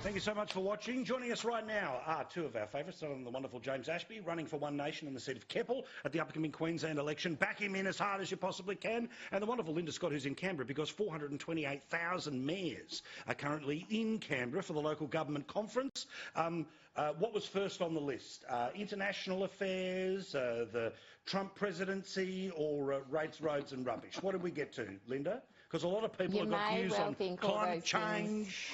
Thank you so much for watching. Joining us right now are two of our favourites, the wonderful James Ashby, running for One Nation in the seat of Keppel at the upcoming Queensland election. Back him in as hard as you possibly can. And the wonderful Linda Scott, who's in Canberra, because 428,000 mayors are currently in Canberra for the local government conference. What was first on the list? International affairs, the Trump presidency, or rates, roads and rubbish? What did we get to, Linda? Because a lot of people have got views on climate change.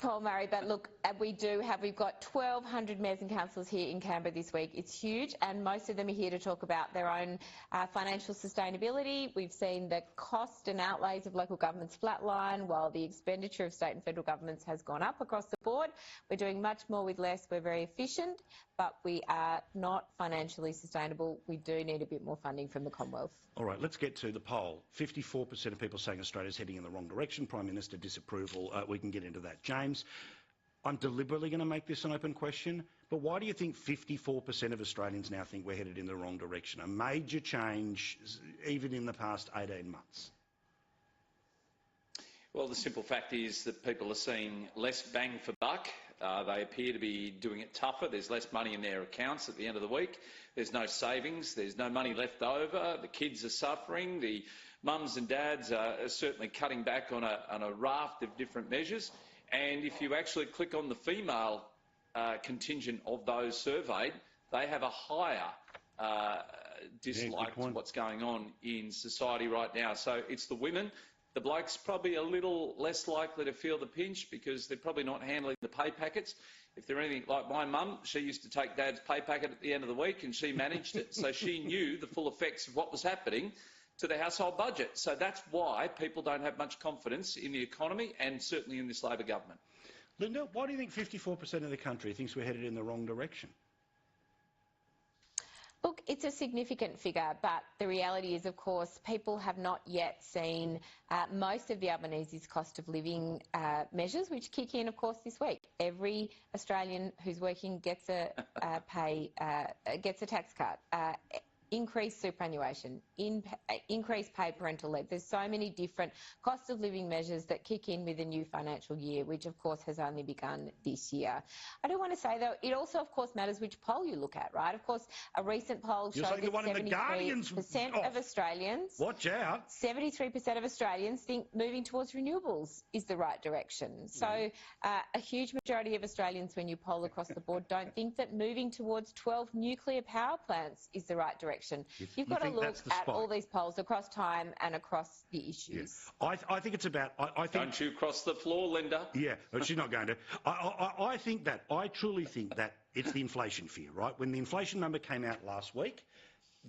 Paul Murray, but look, we've got 1,200 mayors and councillors here in Canberra this week. It's huge, and most of them are here to talk about their own financial sustainability. We've seen the cost and outlays of local governments flatline, while the expenditure of state and federal governments has gone up across the board. We're doing much more with less. We're very efficient, but we are not financially sustainable. We do need a bit more funding from the Commonwealth. All right, let's get to the poll. 54% of people saying Australia's heading in the wrong direction. Prime Minister disapproval. We can get into that. James, I'm deliberately going to make this an open question, but why do you think 54% of Australians now think we're headed in the wrong direction? A major change, even in the past 18 months. Well, the simple fact is that people are seeing less bang for buck. They appear to be doing it tougher. There's less money in their accounts at the end of the week. There's no savings. There's no money left over. The kids are suffering. The mums and dads are certainly cutting back on a raft of different measures. And if you actually click on the female contingent of those surveyed, they have a higher dislike to what's going on in society right now. So it's the women. The bloke's probably a little less likely to feel the pinch because they're probably not handling the pay packets. If they're anything like my mum, she used to take Dad's pay packet at the end of the week and she managed it. So she knew the full effects of what was happening to the household budget. So that's why people don't have much confidence in the economy and certainly in this Labor government. Linda, why do you think 54% of the country thinks we're headed in the wrong direction? Look, it's a significant figure, but the reality is, of course, people have not yet seen most of the Albanese's cost of living measures, which kick in, of course, this week. Every Australian who's working gets a tax cut. Increased superannuation, increased paid parental leave. There's so many different cost of living measures that kick in with the new financial year, which of course has only begun this year. I do want to say though, it also of course matters which poll you look at, right? Of course, a recent poll showed that 73% of Australians, watch out, 73% of Australians think moving towards renewables is the right direction. So a huge majority of Australians, when you poll across the board, don't think that moving towards 12 nuclear power plants is the right direction. You've got to look at all these polls across time and across the issues. Yeah. I think it's about... I think, don't you cross the floor, Linda. Yeah, but she's not going to. I truly think that it's the inflation fear, right? When the inflation number came out last week,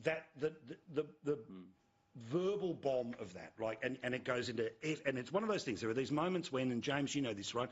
that the verbal bomb of that, right, and it goes into it, and it's one of those things. There are these moments when, and James, you know this, right,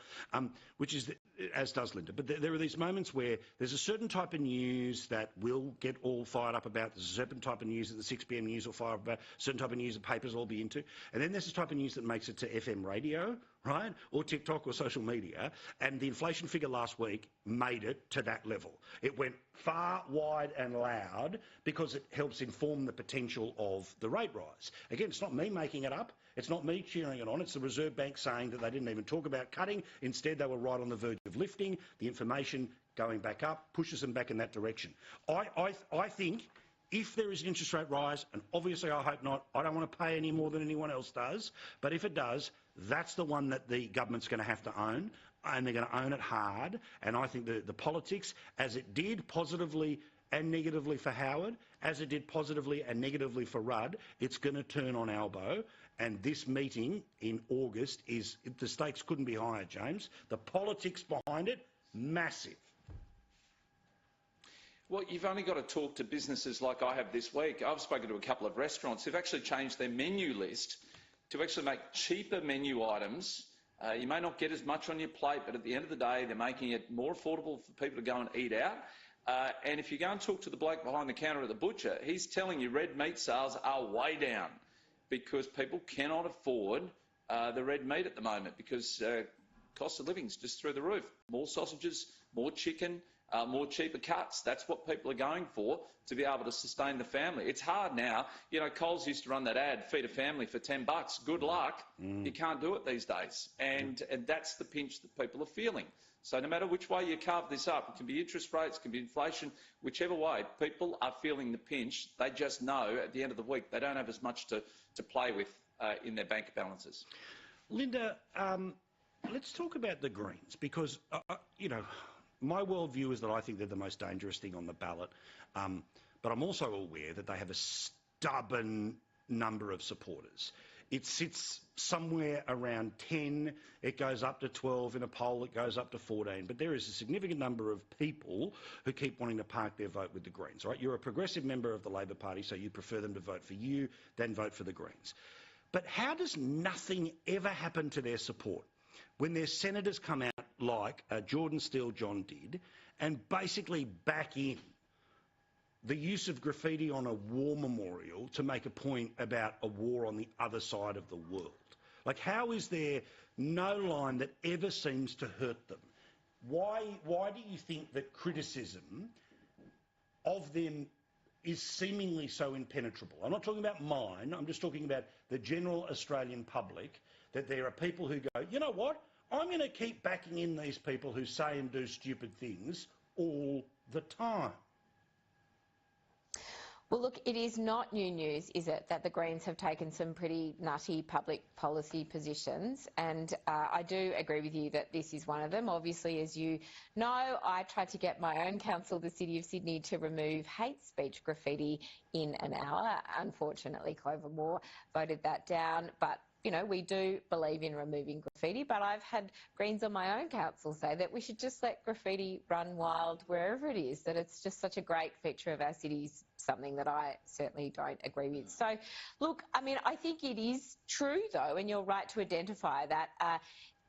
which is, as does Linda, but there are these moments where there's a certain type of news that we'll get all fired up about, there's a certain type of news that the 6 p.m. news will fire up about, a certain type of news that papers will be into, and then there's this type of news that makes it to FM radio, right, or TikTok or social media, and the inflation figure last week made it to that level. It went far, wide and loud because it helps inform the potential of the rate rise. Again, it's not me making it up. It's not me cheering it on. It's the Reserve Bank saying that they didn't even talk about cutting. Instead, they were right on the verge of lifting. The information going back up pushes them back in that direction. I think if there is an interest rate rise, and obviously I hope not, I don't want to pay any more than anyone else does, but if it does, that's the one that the government's going to have to own, and they're going to own it hard. And I think the politics, as it did positively and negatively for Howard, as it did positively and negatively for Rudd, it's going to turn on Albo. And this meeting in August is, the stakes couldn't be higher, James. The politics behind it, massive. Well, you've only got to talk to businesses like I have this week. I've spoken to a couple of restaurants who've actually changed their menu list to actually make cheaper menu items. You may not get as much on your plate, but at the end of the day, they're making it more affordable for people to go and eat out. And if you go and talk to the bloke behind the counter at the butcher, he's telling you red meat sales are way down because people cannot afford the red meat at the moment because cost of living is just through the roof. More sausages, more chicken, more cheaper cuts. That's what people are going for to be able to sustain the family. It's hard now. You know, Coles used to run that ad, feed a family for $10. Good luck. You can't do it these days. And that's the pinch that people are feeling. So no matter which way you carve this up, it can be interest rates, it can be inflation, whichever way, people are feeling the pinch. They just know at the end of the week they don't have as much to play with in their bank balances. Linda, let's talk about the Greens because, you know, my worldview is that I think they're the most dangerous thing on the ballot. But I'm also aware that they have a stubborn number of supporters. It sits somewhere around 10, it goes up to 12, in a poll it goes up to 14, but there is a significant number of people who keep wanting to park their vote with the Greens, right? You're a progressive member of the Labor Party, so you prefer them to vote for you than vote for the Greens. But how does nothing ever happen to their support when their senators come out like Jordan Steele John did and basically back in the use of graffiti on a war memorial to make a point about a war on the other side of the world? Like, how is there no line that ever seems to hurt them? Why do you think that criticism of them is seemingly so impenetrable? I'm not talking about mine, I'm just talking about the general Australian public, that there are people who go, you know what, I'm going to keep backing in these people who say and do stupid things all the time. Well, look, it is not new news, is it, that the Greens have taken some pretty nutty public policy positions, and I do agree with you that this is one of them. Obviously, as you know, I tried to get my own council, the City of Sydney, to remove hate speech graffiti in an hour. Unfortunately, Clover Moore voted that down, but you know, we do believe in removing graffiti, but I've had Greens on my own council say that we should just let graffiti run wild wherever it is, that it's just such a great feature of our cities, something that I certainly don't agree with. So, look, I mean, I think it is true, though, and you're right to identify that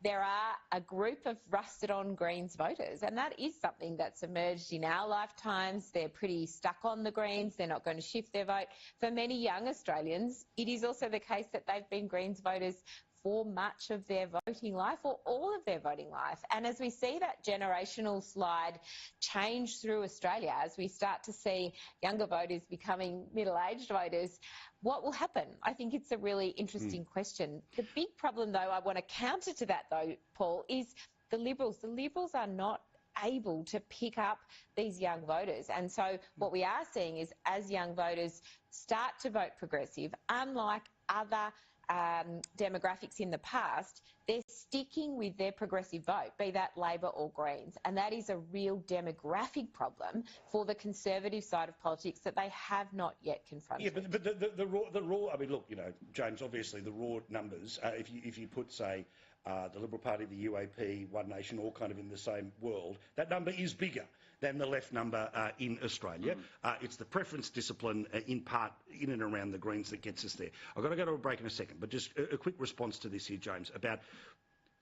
there are a group of rusted-on Greens voters, and that is something that's emerged in our lifetimes. They're pretty stuck on the Greens. They're not going to shift their vote. For many young Australians, it is also the case that they've been Greens voters for much of their voting life or all of their voting life. And as we see that generational slide change through Australia, as we start to see younger voters becoming middle-aged voters, what will happen? I think it's a really interesting question. The big problem, though, I want to counter to that, though, Paul, is the Liberals. The Liberals are not able to pick up these young voters. And so what we are seeing is as young voters start to vote progressive, unlike other demographics in the past, they're sticking with their progressive vote, be that Labor or Greens. And that is a real demographic problem for the Conservative side of politics that they have not yet confronted. Yeah, but the raw, I mean, look, you know, James, obviously the raw numbers, if you put, say, the Liberal Party, the UAP, One Nation, all kind of in the same world, that number is bigger than the left number in Australia. It's the preference discipline, in part, in and around the Greens that gets us there. I've got to go to a break in a second, but just a quick response to this here, James, about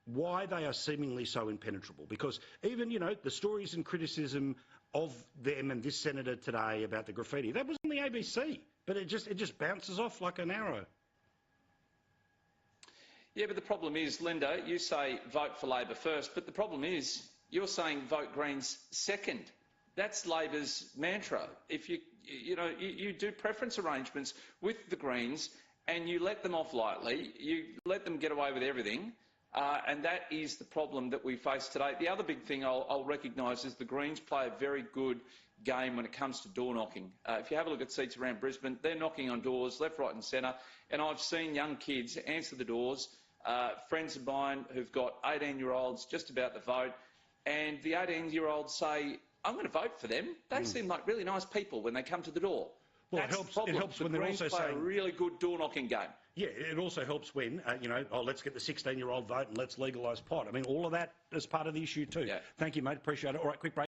why they are seemingly so impenetrable. Because even, you know, the stories and criticism of them and this senator today about the graffiti, that was on the ABC, but it just bounces off like an arrow. Yeah, but the problem is, Linda, you say vote for Labor first, but the problem is you're saying vote Greens second. That's Labor's mantra. If you do preference arrangements with the Greens and you let them off lightly, you let them get away with everything, and that is the problem that we face today. The other big thing I'll recognise is the Greens play a very good game when it comes to door knocking. If you have a look at seats around Brisbane, they're knocking on doors left, right and centre, and I've seen young kids answer the doors, friends of mine who've got 18-year-olds just about to vote, and the 18-year-olds say, I'm going to vote for them. They seem like really nice people when they come to the door. Well, it helps when they're also saying a really good door-knocking game. Yeah, it also helps when, let's get the 16-year-old vote and let's legalise pot. I mean, all of that is part of the issue too. Yeah. Thank you, mate. Appreciate it. All right, quick break.